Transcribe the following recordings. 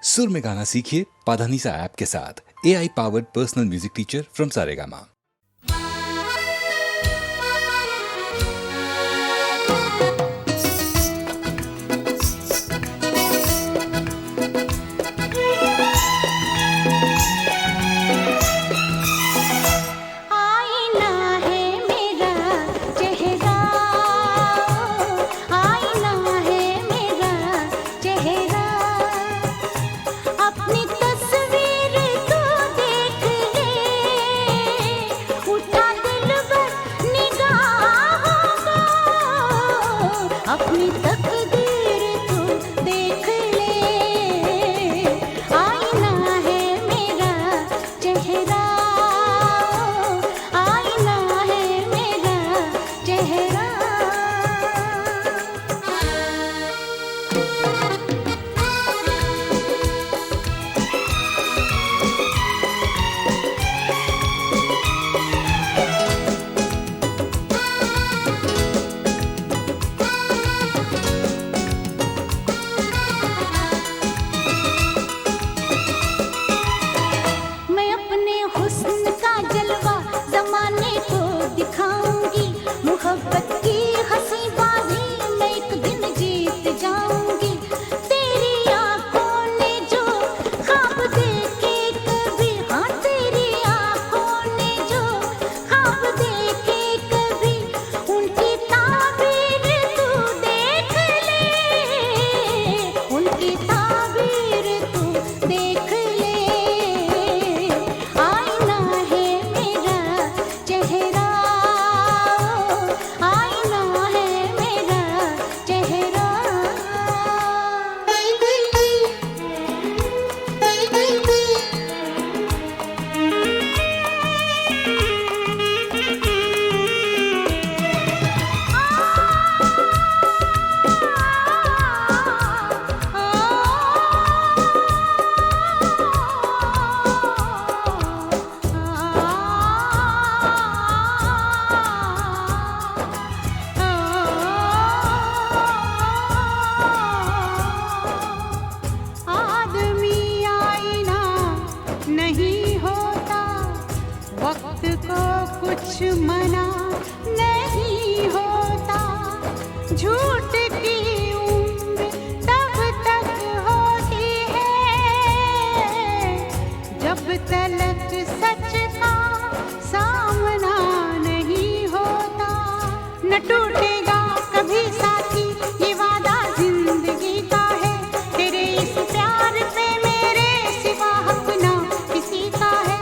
सुर में गाना सीखिए पाधानीसा ऐप के साथ। AI powered personal music teacher from Saregama. अपनी तकदीर तू देख ले, आईना है मेरा चेहरा, आईना है मेरा चेहरा। वक्त को कुछ मना नहीं होता, झूठ की उम्र तब तक होती है जब तलक सच का सामना नहीं होता। न टूटेगा कभी साथी ये वादा जिंदगी का है, तेरे इस प्यार पे मेरे सिवा अपना किसी का है।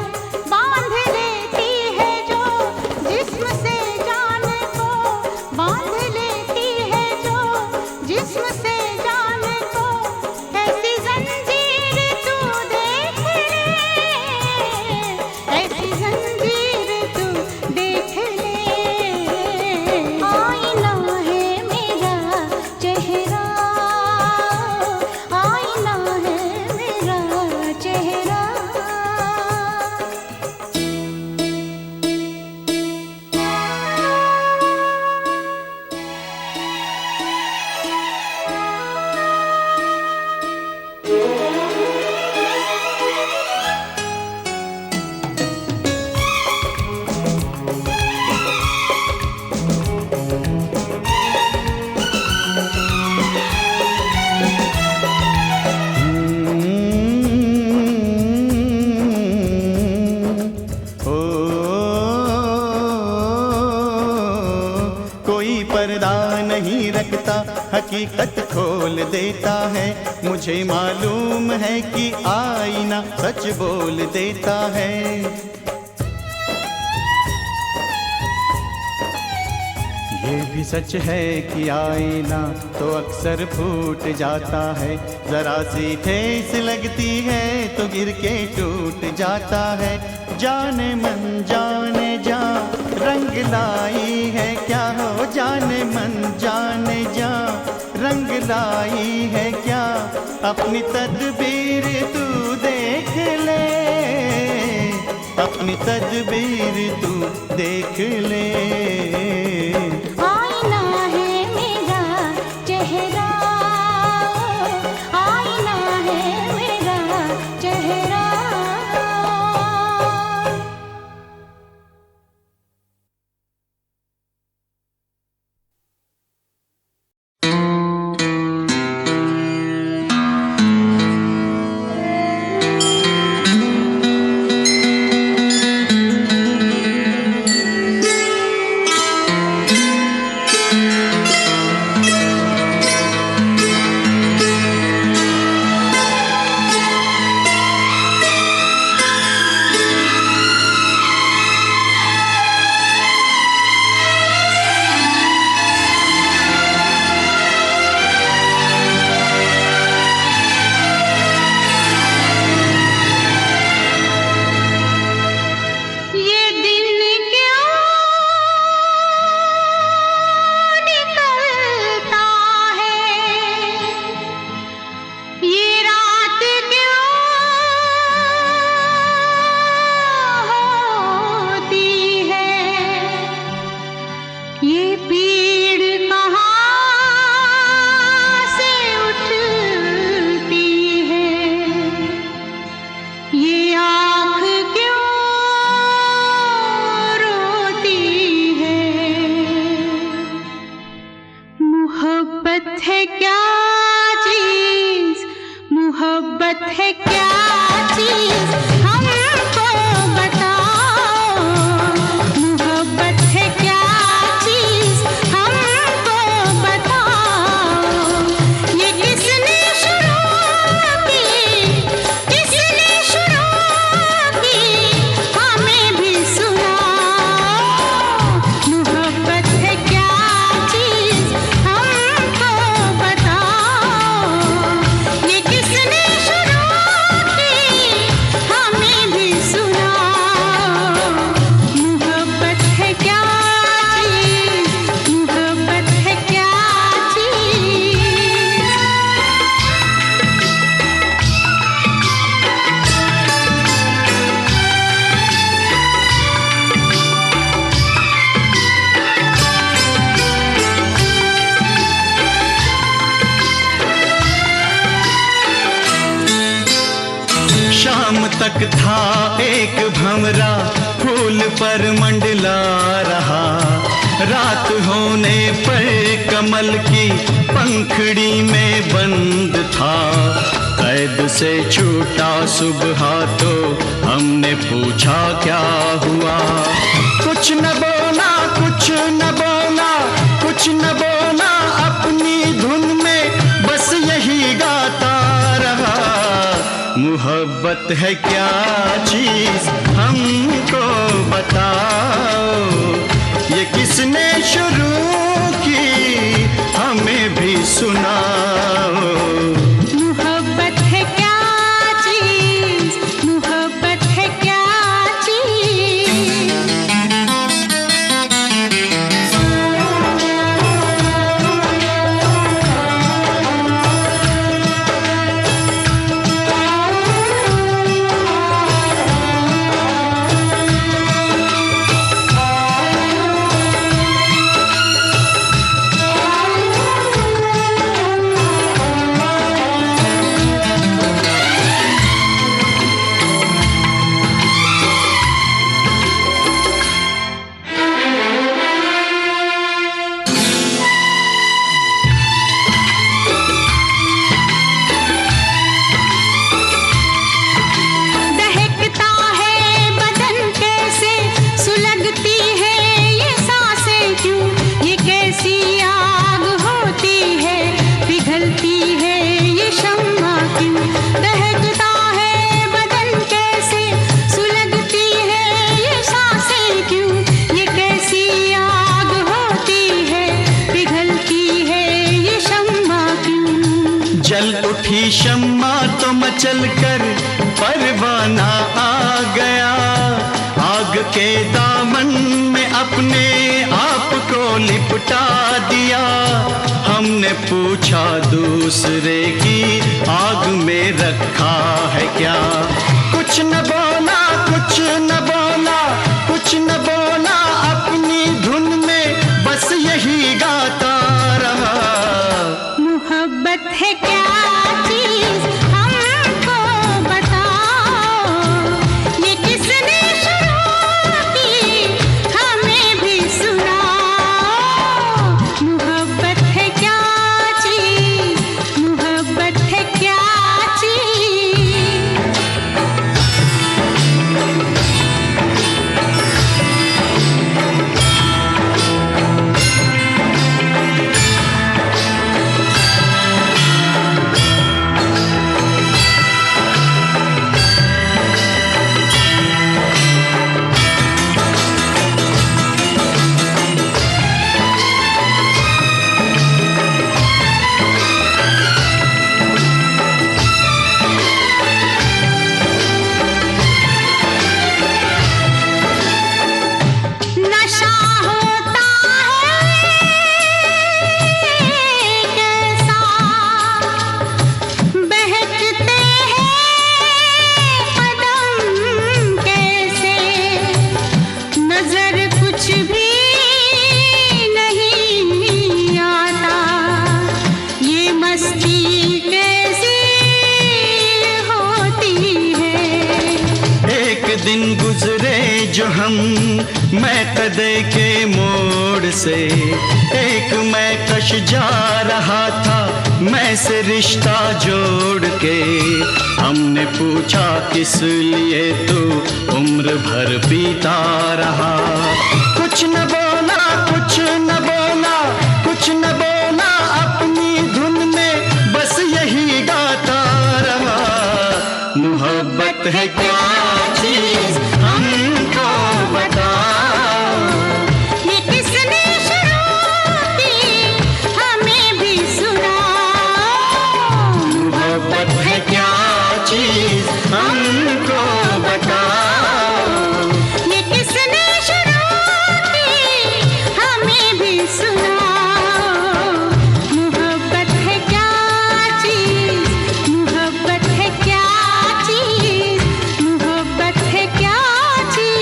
बांध लेती है जो जिस्म से जान को, बांध लेती है जो जिस्म से जान को, ऐसी जंजीर तू देख ले, ऐसी जंजीर तू देख ले। आईना है मेरा चेहरा, आईना है मेरा चेहरा। कोई पर्दा नहीं रखता, हकीकत खोल देता है। मुझे मालूम है कि आईना सच बोल देता है। ये भी सच है कि आईना तो अक्सर फूट जाता है, जरा सी ठेस लगती है तो गिर के टूट जाता है। जाने मन जाने जा रंग लाई है क्या हो, जाने मन जाने जा रंग लाई है क्या, अपनी तदबीर तू देख ले, अपनी तदबीर तू देख ले। आईना है मेरा चेहरा, आईना है मेरा मोहब्बत है क्या चीज हमको बताओ, मोहब्बत है क्या चीज हमको बताओ, ये किसने शुरू की, किसने शुरू की, हमें भी सुनाओ, मोहब्बत है क्या चीज हमको बताओ, ये किसने शुरू की, हमें भी सुनाओ, मोहब्बत है क्या चीज, मोहब्बत है क्या चीज। शाम तक था एक भंवरा फूल पर मंडला रहा, रात होने पर कमल की पंखड़ी में बंद था, कैद से छूटा सुबह तो हमने पूछा क्या हुआ, कुछ न बोला, कुछ न बोला, कुछ न बोला, अपनी धुन में बस यही गाता रहा, मोहब्बत है क्या चीज हमको बताओ, ये किसने शुरू की, हमें भी सुनाओ, मोहब्बत है क्या चीज, मोहब्बत है क्या चीज। दहकता है बदन कैसे, सुलगती है ये सांसें क्यों, ये कैसी आग होती है, पिघलती है ये शम्मा क्यों, दहकता है बदन कैसे, सुलगती है ये सांसें क्यों, ये कैसी आग होती है, पिघलती है ये शम्मा क्यों। जल उठी शम्मा तो मचल कर परवाना आ गया, आग के दामन में अपने आप को लिपटा दिया, हमने पूछा दूसरे की आग में रखा है क्या, कुछ न बोला, कुछ न बोला, कुछ न बोला, अपनी धुन में बस यही गाता रहा, मोहब्बत है क्या चीज हमको बताओ, ये किसने शुरू की, हमें भी सुनाओ, मोहब्बत है क्या चीज, मोहब्बत है क्या चीज। नशा होता है कैसा, बहकते हैं कदम कैसे, नजर कुछ भी नहीं आता, ये मस्ती कैसी होती है। एक दिन गुजरे जो हम मैं कदे के मोड़ से, एक मैं कश जा रहा था मैं से रिश्ता जोड़ के। हमने पूछा किस लिए तू उम्र भर पीता रहा, कुछ न बोला कुछ न बोला कुछ न बोला, अपनी धुन में बस यही गाता रहा। मोहब्बत है क्या चीज हमको बताओ, ये किसने शुरू की हमें भी सुनाओ। मोहब्बत है क्या चीज हमको बताओ, ये किसने शुरू की हमें भी सुनाओ। मोहब्बत है क्या चीज, मोहब्बत है क्या चीज, मोहब्बत है क्या चीज।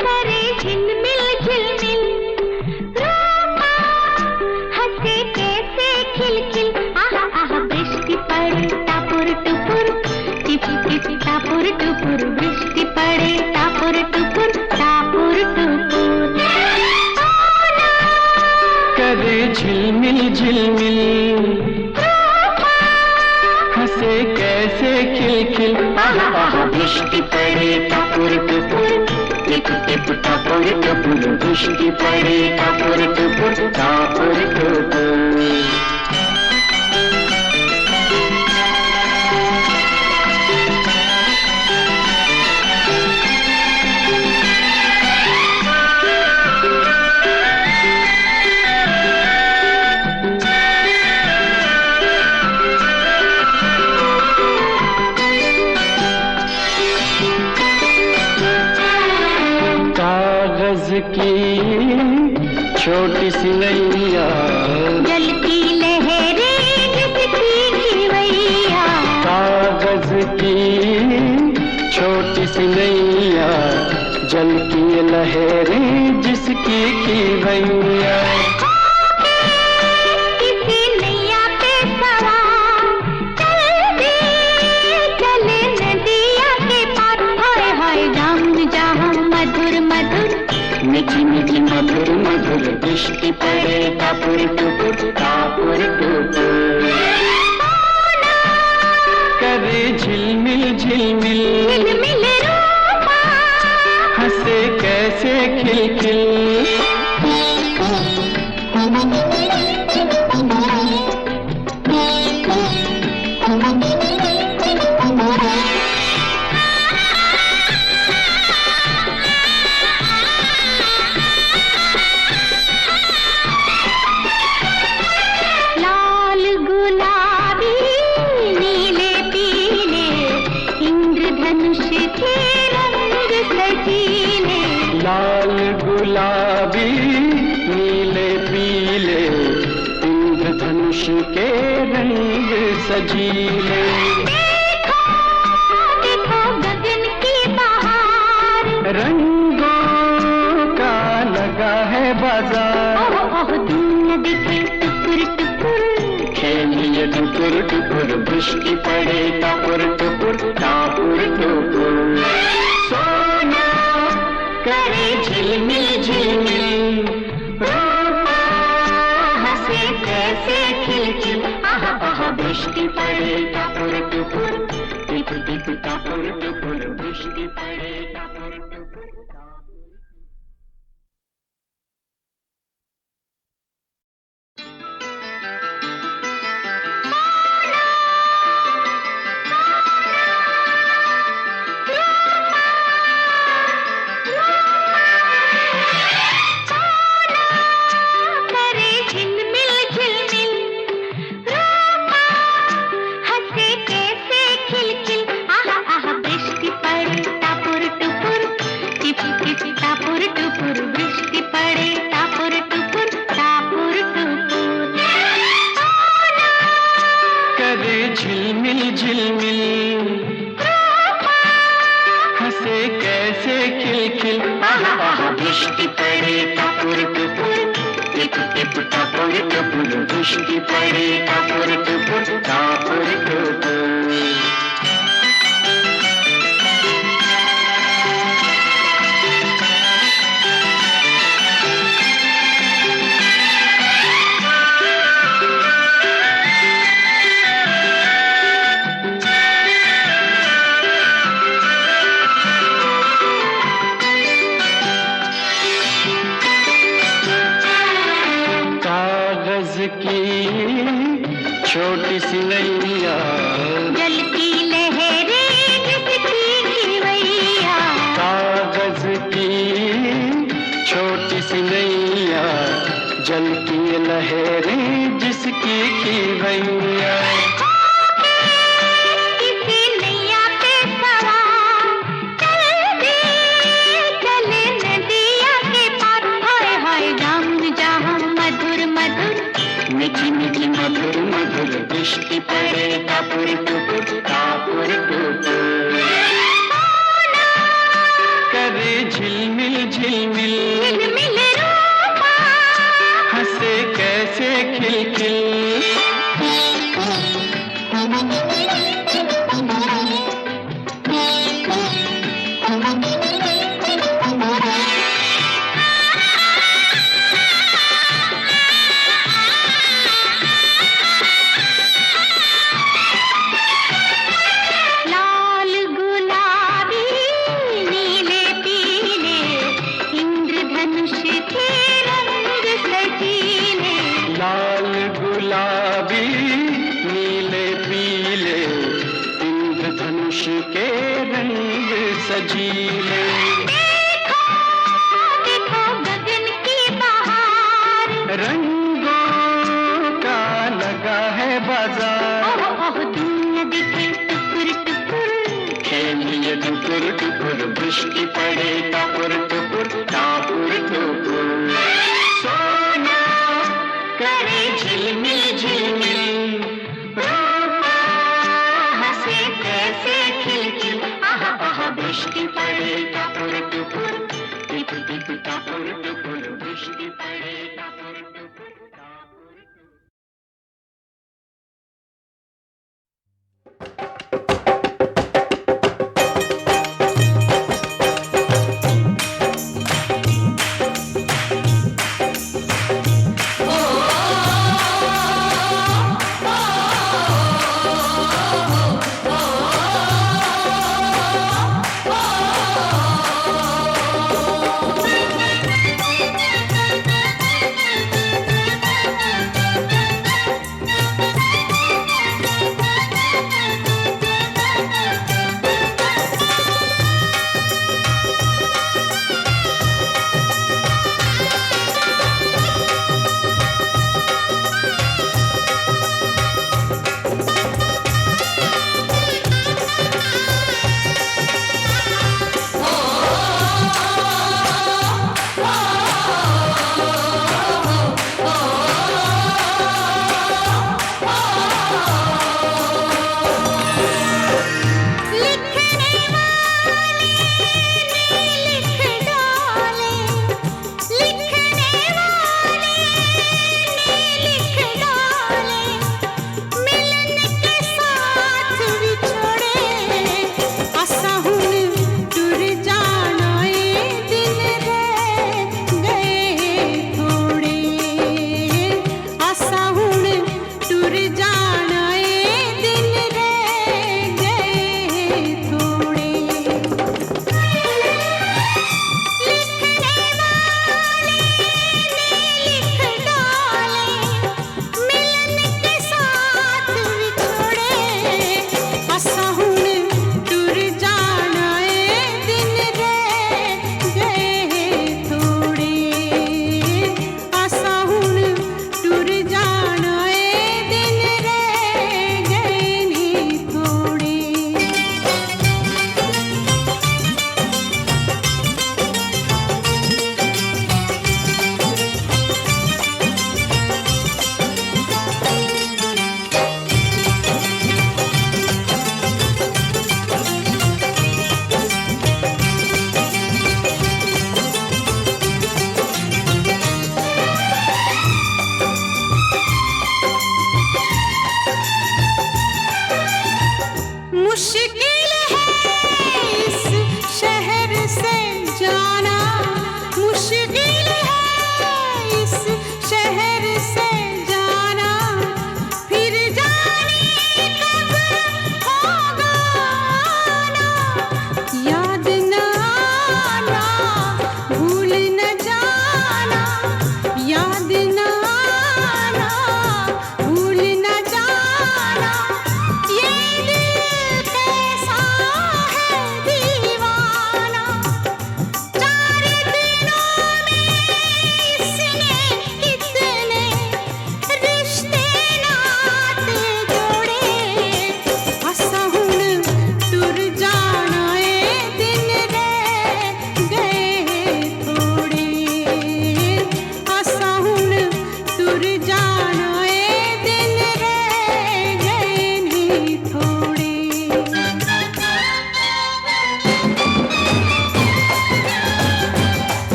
करे झिलमिल झिलमिल रूपा, हंसे कैसे खिलखिल, आहा आहा वृष्टि पड़े टापुर टुपुर, टिप टिप टापुर टुपुर, वृष्टि पड़े टापुर टुपुर टापुर टुपुर। करे झिलमिल झिलमिल हंसे कैसे खिलखिल, आहा आहा वृष्टि पड़े टापुर टुपुर, टिप टिप टापुर टुपुर, वृष्टि पड़े टापुर टुपुर टापुर टुपुर। कागज की छोटी सी नैया, जलती लहरें जिसकी खिवैया, कागज की छोटी सी नैया, जल की लहरें जिसकी की भैया। किसी नैया पे सवार चल दे, चले नदिया के पार, हाय हाय जाम जहाँ मधुर मधुर, मीठी मीठी मधुर मधुर, वृष्टि पड़े टापुर टुपुर टापुर टुपुर। करे झिलमिल झिलमिल झिलमिल रूपा, हंसे कैसे खिलखिल, लाल गुलाबी नीले पीले, इंद्रधनुष के रंग सजीले। लाल गुलाबी नीले पीले, इंद्रधनुष के रंग सजीले। देखो देखो गगन की बहार, रंगों का लगा है बाजार, ओह ओह धूम दिखे टुकुर टुकुर, खेलिए टुकुर टुकुर, वृष्टि पड़े टापुर टुपुर टापुर टुपुर। सोना करे झिलमिल झिलमिल रूपा, हंसे कैसे खिलखिल, आहा आहा वृष्टि पड़े टापुर टुपुर, टिप टिप टापुर टुपुर, वृष्टि पड़े टापुर टुपुर। करे झिलमिल झिलमिल रूपा, हंसे कैसे खिलखिल, आहा आहा वृष्टि पड़े टापुर टुपुर, टिप टिप टापुर टुपुर, वृष्टि पड़े टापुर टुपुर टापुर टुपुर। करे झिलमिल झिलमिल रूपा, टुपुर दृष्टि पड़े टापुर टुपुर टापुर टुपुर। छोटी सी नैया जलती लहरें जिसकी खिवैया, कागज की छोटी सी नैया जलती लहरें जिसकी खिवैया। किसी नैया पे सवार चल दे चले नदिया के पार। हाय हाय रंग जहाँ मधुर मधुर मीठी मीठी मधुर मधुर दृष्टि पड़े टापुर टुपुर टापुर टुपुर। करे झिलमिल झिलमिल झिलमिल रूपा, हंसे कैसे खिलखिल। लाल गुलाबी नीले पीले इंद्रधनुष के रंग सजीले। लाल गुलाबी नीले पीले इंद्रधनुष के रंग सजीले। देखो देखो गगन की बहार, रंगों का लगा है बाजार। ओह दुनिया दिखे टुकुर टुकुर, खेलिए टुकुर टुकुर दृष्टि पड़े टापुर टुपुर टापुर टुपुर। सोना करे झिलमिल झिलमिल रूपा हंसे कैसे खिलखिल। आहा आहा दृष्टि पड़े टापुर टुपुर टिप टिप टापुर टुपुर दृष्टि पड़े टापुर टुपुर टापुर टुपुर।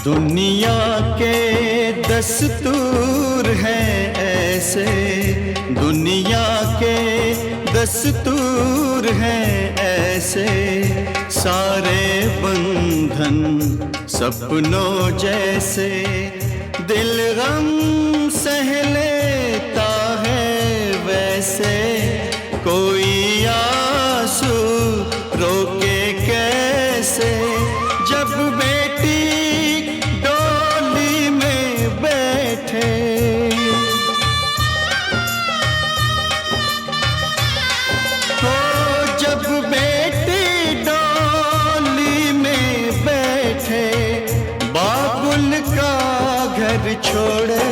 दुनिया के दस्तूर हैं ऐसे, दुनिया के दस्तूर हैं ऐसे, सारे बंधन सपनों जैसे, दिल गम सह लेता है वैसे, कोई आंसू रोके कैसे, जब बेटी डोली में बैठे। हो जब बेटी डोली में बैठे, बाबुल का घर छोड़े।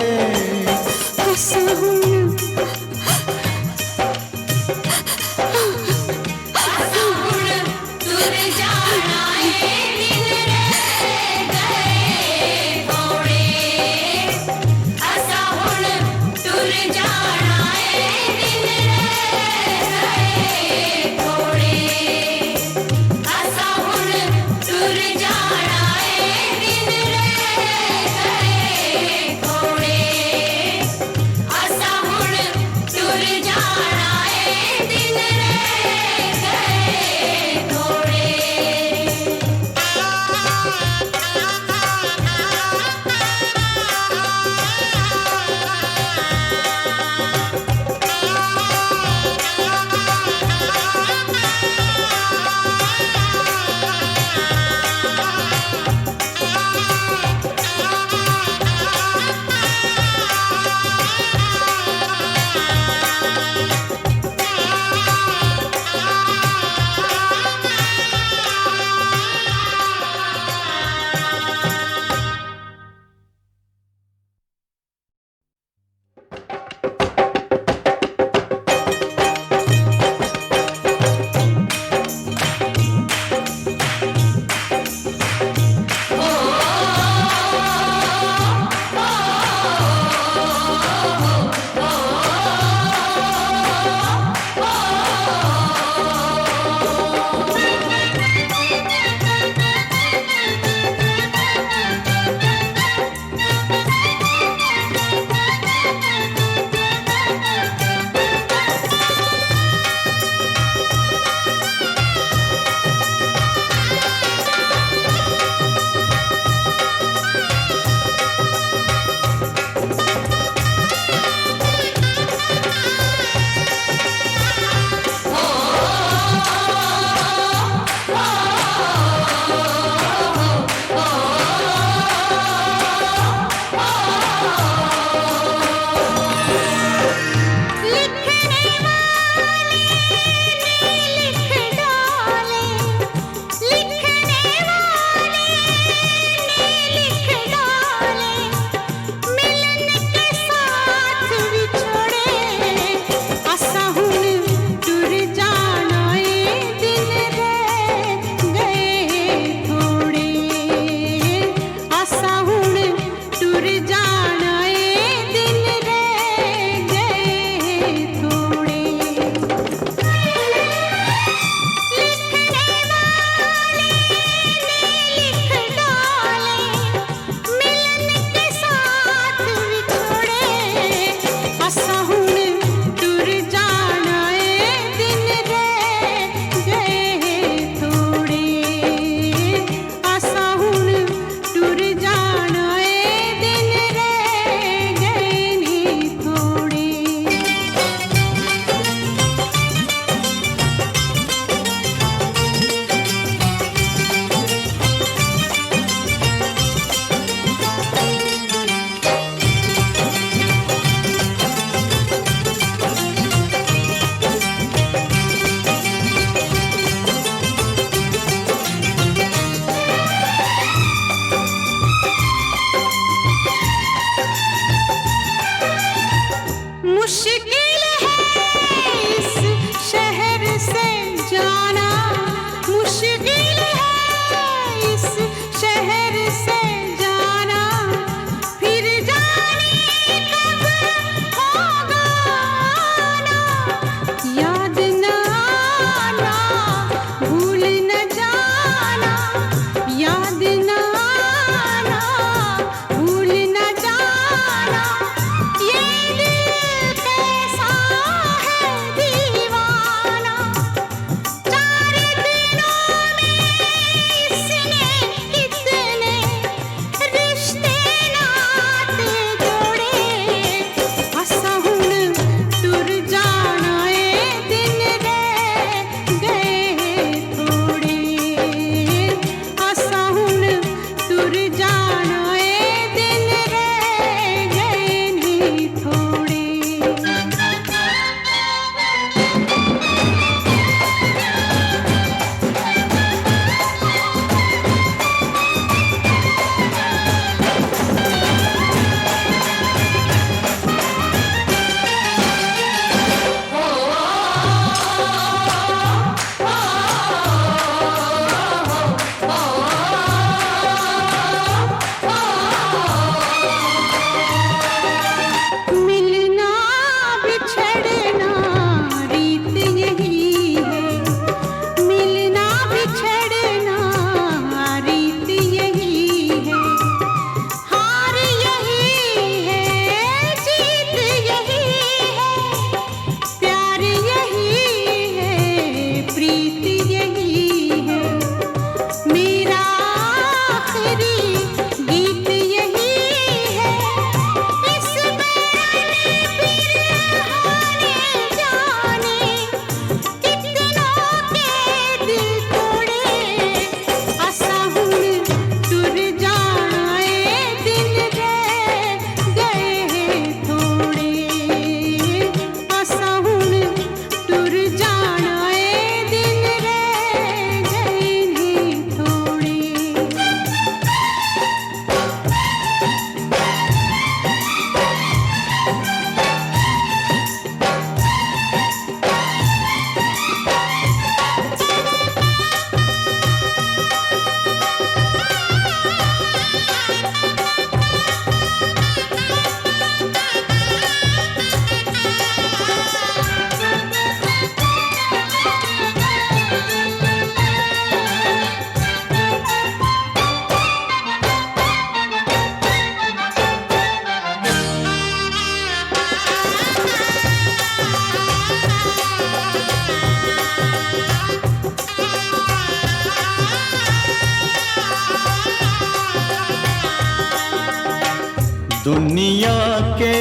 दुनिया के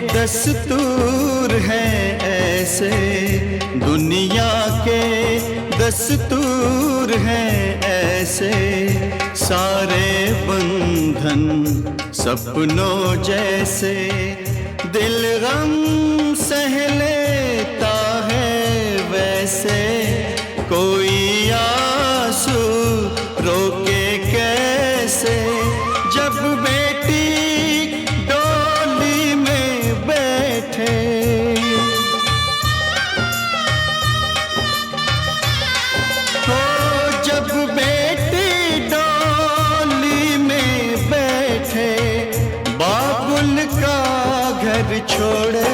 दस्तूर हैं ऐसे, दुनिया के दस्तूर हैं ऐसे, सारे बंधन सपनों जैसे, दिल गम सह लेता है वैसे, कोई आंसू रोके कैसे, जब बेटी डोली में बैठे, हो जब बेटी डोली में बैठे, बाबुल का घर छोड़े,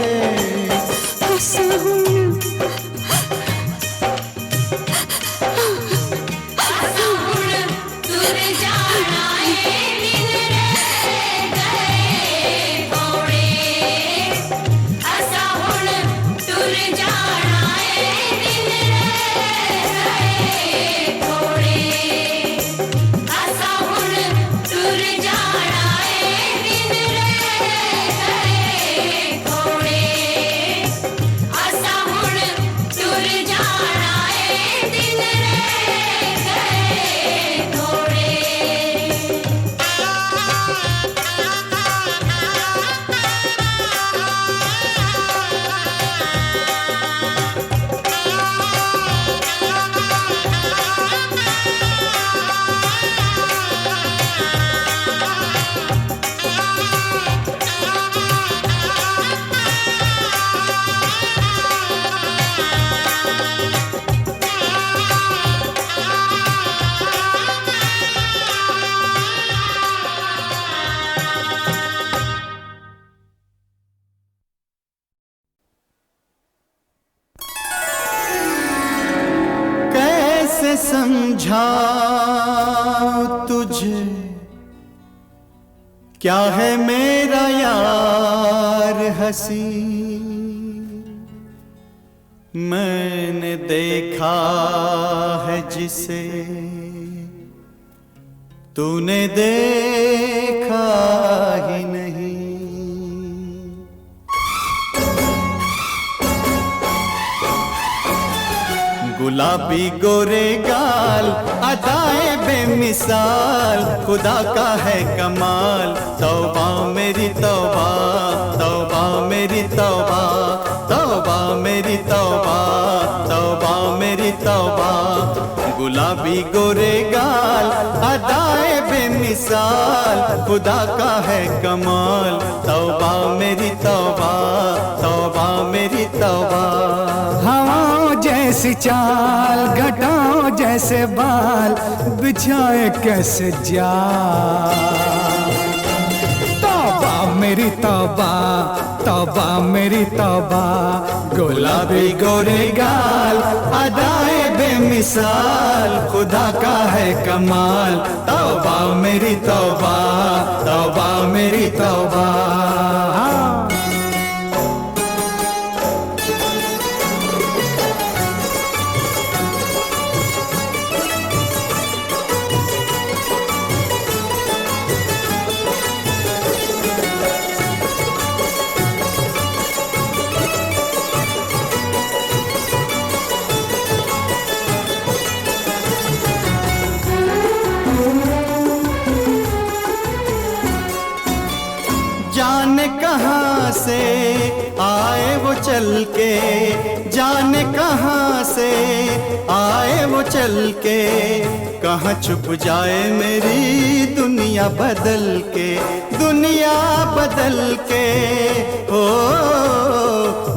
समझाऊं तुझे क्या है मेरा यार हंसी, मैंने देखा है जिसे तूने देखा ही नहीं। गुलाबी गोरे गाल अदाए बेमिसाल, खुदा का है कमाल, तौबा मेरी तौबा, तौबा मेरी तौबा, तौबा मेरी तौबा, तौबा मेरी तौबा। गुलाबी गोरे गाल अदाए बेमिसाल, खुदा का है कमाल, तौबा मेरी तौबा, तौबा मेरी तौबा। हवाओं जैसी चाल, घटाओं जैसे बाल, बिछाए कैसे जाल। तौबा मेरी तौबा, तौबा मेरी तौबा। गुलाबी गोरे गाल अदाए बेमिसाल, खुदा का है कमाल, तौबा मेरी तौबा, तौबा मेरी तौबा। जाने कहाँ से आए वो चल के, जाने कहाँ से आए वो चल के, कहाँ छुप जाए मेरी दुनिया बदल के, दुनिया बदल के। ओ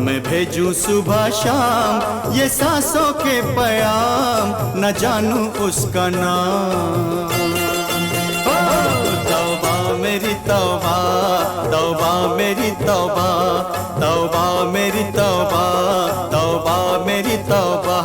मैं भेजूं सुबह शाम ये सांसों के प्याम, न जानूं उसका नाम। तौबा मेरी तौबा, तौबा मेरी तौबा, तौबा मेरी तौबा, तौबा मेरी तौबा।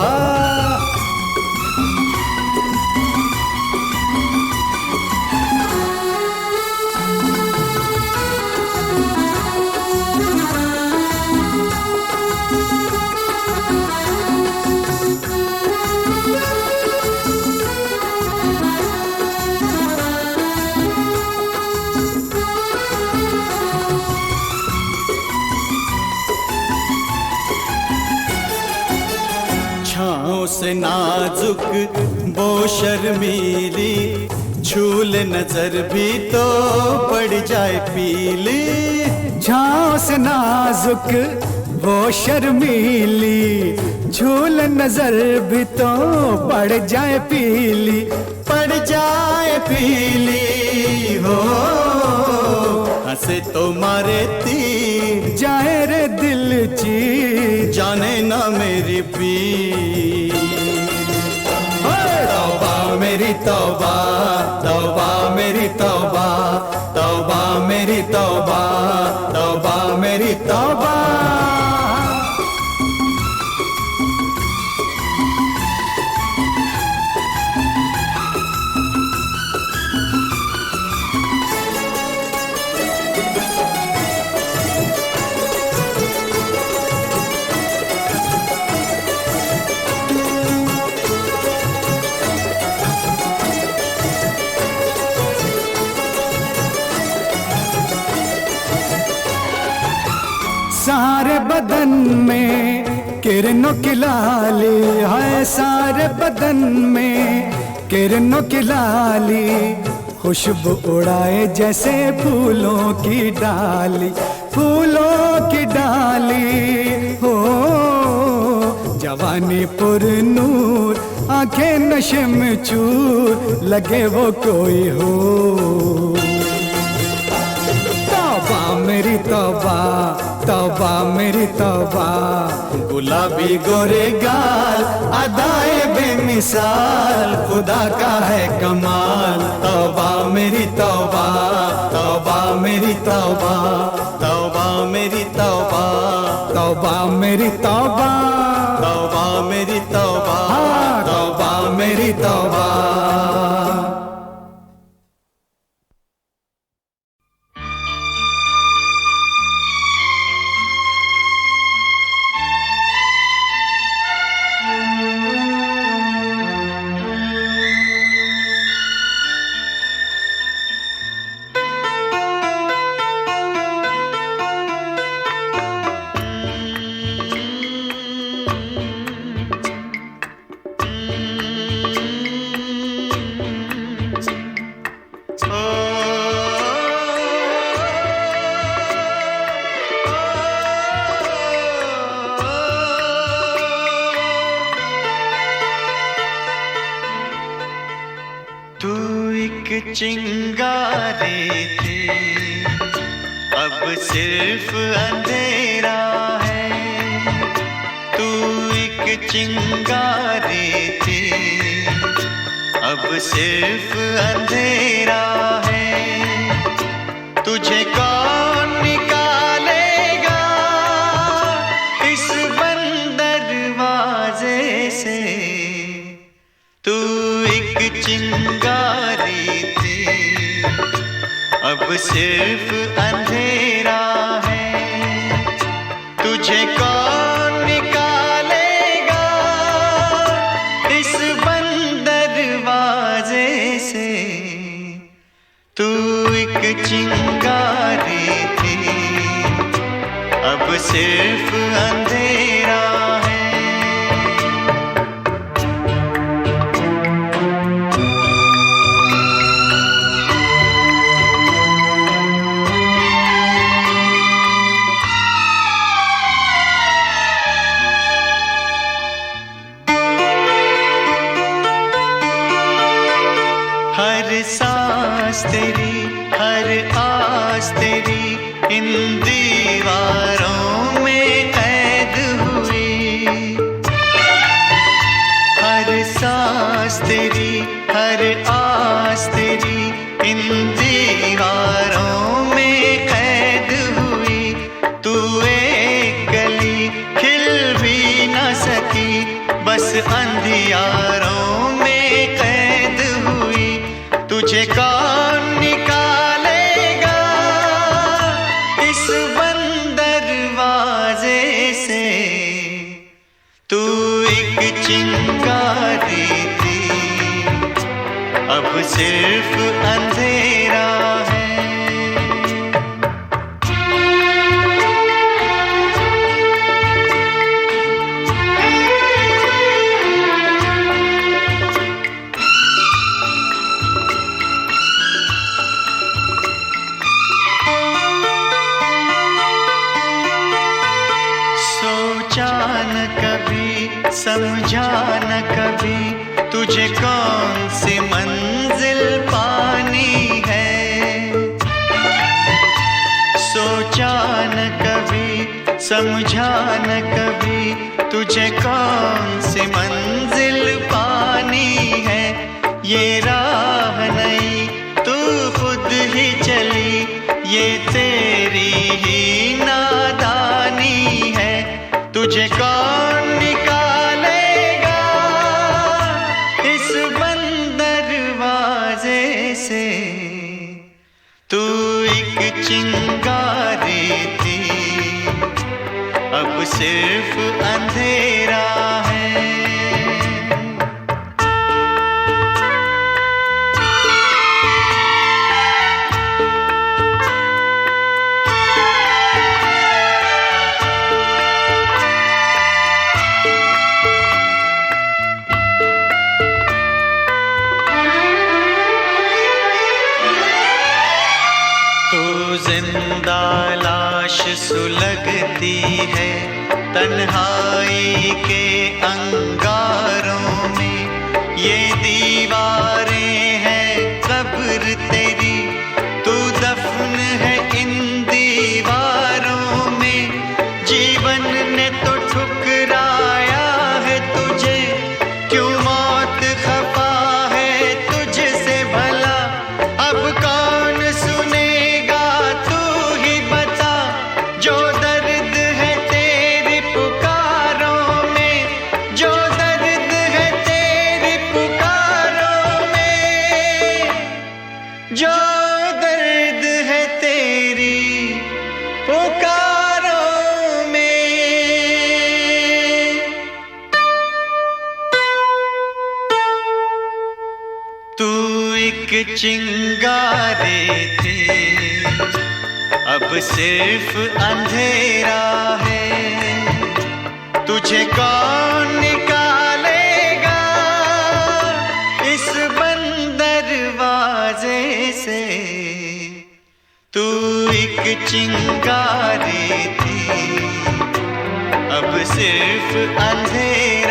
से नाजुक वो शर्मीली, झूल नजर भी तो पड़ जाए पीली। झांव से नाजुक वो शर्मीली, झूल नजर भी तो पड़ जाए पीली, पड़ जाए पीली हो। हंसे तो मारे तीर, जाए रे दिल चीर, जाने ना मेरी पीर। तौबा मेरी तौबा, तौबा मेरी तौबा, तौबा मेरी तौबा, तौबा मेरी तौबा। सारे बदन में किरणों की लाली है, सारे बदन में किरणों की लाली, खुशबू उड़ाए जैसे फूलों की डाली, फूलों की डाली हो। जवानी पुरनूर, आंखें नशे में चूर, लगे वो कोई हो। तौबा मेरी तौबा, तौबा मेरी तौबा। गुलाबी गोरे गाल, अदाए बेमिसाल, खुदा का है कमाल। तौबा मेरी तौबा, तौबा मेरी तौबा, तौबा मेरी तौबा, तौबा मेरी तौबा, तौबा मेरी तौबा, तौबा मेरी तौबा। चिंगारे थे अब सिर्फ अंधेरा है, तू एक चिंगारे थे अब सिर्फ अंधेरा है। तुझे कौन निकालेगा इस बंद दरवाजे से, तू एक चिंगारी अब सिर्फ अंधेरा है। तुझे कौन निकालेगा इस बंद दरवाजे से, तू एक चिंगारी थी अब सिर्फ अंधेरा है। हर सांस तेरी, हर आस तेरी इन दीवारों में कैद हुई। हर सांस तेरी, हर आस तेरी इन दीवारों में कैद हुई। तू एक गली खिल भी न सकी, बस अंधियारों में कैद हुई। तुझे कौन निकालेगा इस बंद दरवाजे से, तू एक चिंगारी थी अब सिर्फ अंधेरा है। समझा न कभी तुझे कौन सी मंजिल पानी है। सोचा न कभी समझा न कभी तुझे कौन सी मंजिल पानी है। ये राह नहीं तू खुद ही चली, ये तेरी ही नादानी है। तुझे कौन निकालेगा इस बंद दरवाजे से। तू एक चिंगारी थी, अब सिर्फ अंधेरा है। जिंदा लाश सुलगती है तन्हाई के अंगारों में। ये दीवारें हैं कब्र तेरी, तू दफन है इन दीवारों में। जीवन ने तो ठुकराया है तुझे, क्यों मौत खफा है तुझसे भला। अब कौन सुने जो दर्द है तेरी पुकारों में, जो दर्द है तेरी पुकारों में, जो दर्द है तेरी पुकारों में। तू एक चिंगारी थी, अब सिर्फ अंधेरा है। तुझे कौन निकालेगा इस बंद दरवाजे से। तू एक चिंगारी थी, अब सिर्फ अंधेरा